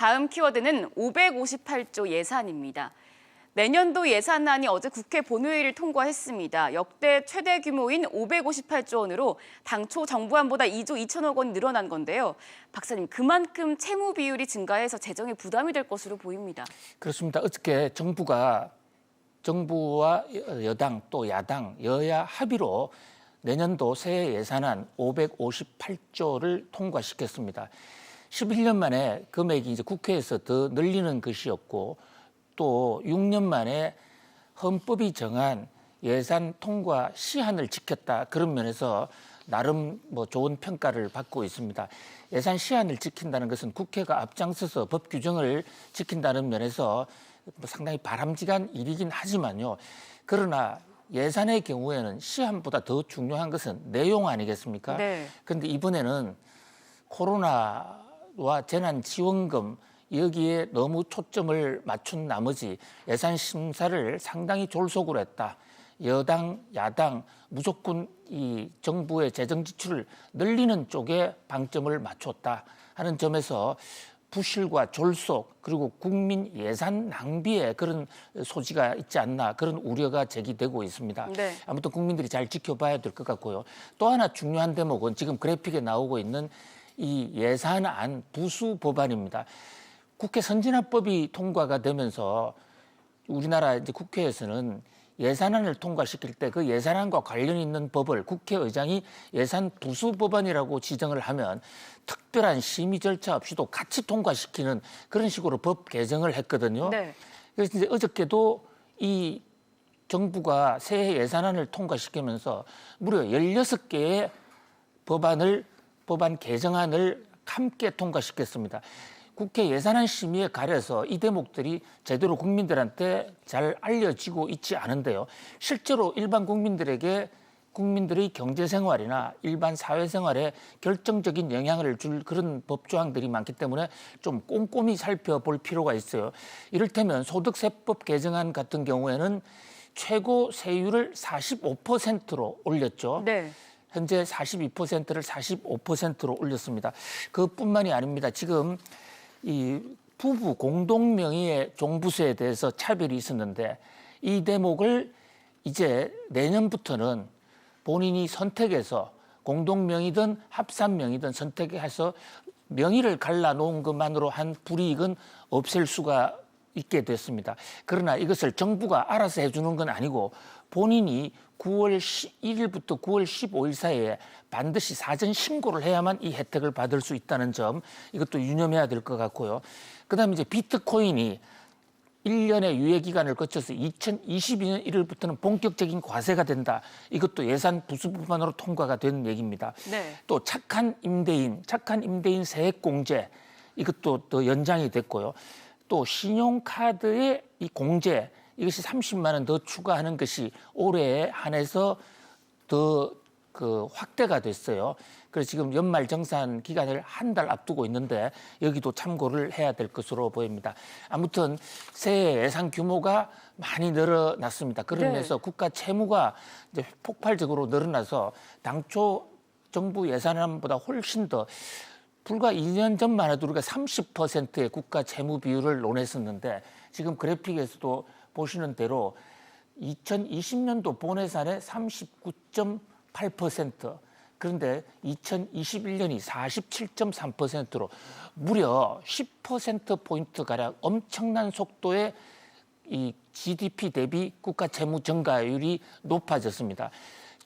다음 키워드는 558조 예산입니다. 내년도 예산안이 어제 국회 본회의를 통과했습니다. 역대 최대 규모인 558조 원으로 당초 정부안보다 2조 2천억 원 늘어난 건데요. 박사님, 그만큼 채무 비율이 증가해서 재정에 부담이 될 것으로 보입니다. 그렇습니다. 어저께 정부와 여당 또 야당, 여야 합의로 내년도 새해 예산안 558조를 통과시켰습니다. 11년 만에 금액이 이제 국회에서 더 늘리는 것이었고 또 6년 만에 헌법이 정한 예산 통과 시한을 지켰다. 그런 면에서 나름 좋은 평가를 받고 있습니다. 예산 시한을 지킨다는 것은 국회가 앞장서서 법 규정을 지킨다는 면에서 상당히 바람직한 일이긴 하지만요. 그러나 예산의 경우에는 시한보다 더 중요한 것은 내용 아니겠습니까? 네. 그런데 이번에는 코로나와 재난지원금 여기에 너무 초점을 맞춘 나머지 예산 심사를 상당히 졸속으로 했다. 여당, 야당 무조건 이 정부의 재정 지출을 늘리는 쪽에 방점을 맞췄다 하는 점에서 부실과 졸속 그리고 국민 예산 낭비에 그런 소지가 있지 않나 그런 우려가 제기되고 있습니다. 네. 아무튼 국민들이 잘 지켜봐야 될 것 같고요. 또 하나 중요한 대목은 지금 그래픽에 나오고 있는 이 예산안 부수 법안입니다. 국회 선진화법이 통과가 되면서 우리나라 이제 국회에서는 예산안을 통과시킬 때 그 예산안과 관련 있는 법을 국회의장이 예산 부수 법안이라고 지정을 하면 특별한 심의 절차 없이도 같이 통과시키는 그런 식으로 법 개정을 했거든요. 네. 그래서 이제 어저께도 이 정부가 새해 예산안을 통과시키면서 무려 16개의 법안 개정안을 함께 통과시켰습니다. 국회 예산안 심의에 가려서 이 대목들이 제대로 국민들한테 잘 알려지고 있지 않은데요. 실제로 일반 국민들에게 국민들의 경제생활이나 일반 사회생활에 결정적인 영향을 줄 그런 법조항들이 많기 때문에 좀 꼼꼼히 살펴볼 필요가 있어요. 이를테면 소득세법 개정안 같은 경우에는 최고 세율을 45%로 올렸죠. 네. 현재 42%를 45%로 올렸습니다. 그뿐만이 아닙니다. 지금 이 부부 공동 명의의 종부세에 대해서 차별이 있었는데 이 대목을 이제 내년부터는 본인이 선택해서 공동 명의든 합산 명의든 선택해서 명의를 갈라놓은 것만으로 한 불이익은 없앨 수가 있게 됐습니다. 그러나 이것을 정부가 알아서 해주는 건 아니고 본인이 9월 1일부터 9월 15일 사이에 반드시 사전 신고를 해야만 이 혜택을 받을 수 있다는 점 이것도 유념해야 될 것 같고요. 그다음에 이제 비트코인이 1년의 유예 기간을 거쳐서 2022년 1월부터는 본격적인 과세가 된다. 이것도 예산 부수 법안으로 통과가 된 얘기입니다. 네. 또 착한 임대인 세액공제 이것도 더 연장이 됐고요. 또 신용카드의 이 공제 이것이 30만 원 더 추가하는 것이 올해에 한해서 더 확대가 됐어요. 그래서 지금 연말정산 기간을 한 달 앞두고 있는데 여기도 참고를 해야 될 것으로 보입니다. 아무튼 새해 예산 규모가 많이 늘어났습니다. 그런 면에서 국가 채무가 이제 폭발적으로 늘어나서 당초 정부 예산안보다 훨씬 더 불과 2년 전만 해도 우리가 30%의 국가 채무 비율을 논했었는데 지금 그래픽에서도 보시는 대로 2020년도 본예산의 39.8% 그런데 2021년이 47.3%로 무려 10%포인트가량 엄청난 속도의 이 GDP 대비 국가 채무 증가율이 높아졌습니다.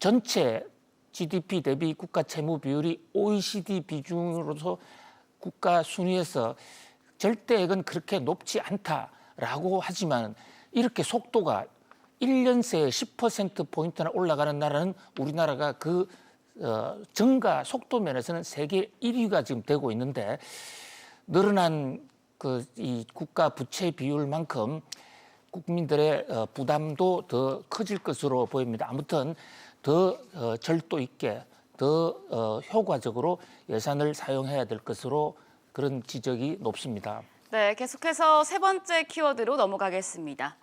전체 GDP 대비 국가 채무 비율이 OECD 비중으로서 국가 순위에서 절대액은 그렇게 높지 않다라고 하지만 이렇게 속도가 1년 새에 10%포인트나 올라가는 나라는 우리나라가 증가 속도 면에서는 세계 1위가 지금 되고 있는데 늘어난 이 국가 부채 비율만큼 국민들의 부담도 더 커질 것으로 보입니다. 아무튼 더 절도 있게 더 효과적으로 예산을 사용해야 될 것으로 그런 지적이 높습니다. 네, 계속해서 세 번째 키워드로 넘어가겠습니다.